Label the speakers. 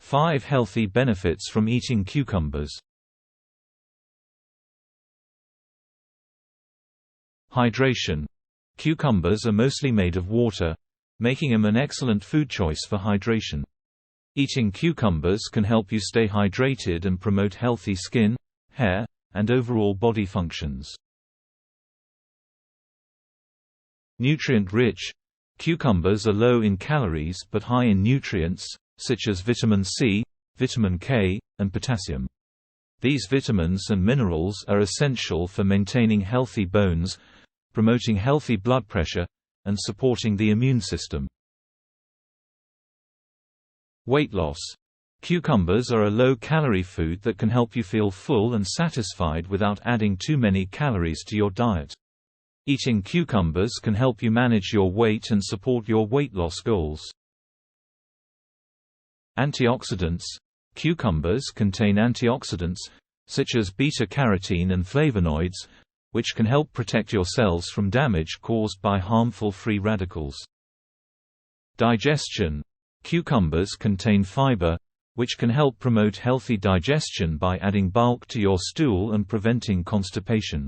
Speaker 1: 5 healthy benefits from eating cucumbers. Hydration. Cucumbers are mostly made of water, making them an excellent food choice for hydration. Eating cucumbers can help you stay hydrated and promote healthy skin, hair, and overall body functions. Nutrient-rich. Cucumbers are low in calories but high in nutrients, such as vitamin C, vitamin K, and potassium. These vitamins and minerals are essential for maintaining healthy bones, promoting healthy blood pressure, and supporting the immune system. Weight loss. Cucumbers are a low-calorie food that can help you feel full and satisfied without adding too many calories to your diet. Eating cucumbers can help you manage your weight and support your weight loss goals. Antioxidants. Cucumbers contain antioxidants, such as beta-carotene and flavonoids, which can help protect your cells from damage caused by harmful free radicals. Digestion. Cucumbers contain fiber, which can help promote healthy digestion by adding bulk to your stool and preventing constipation.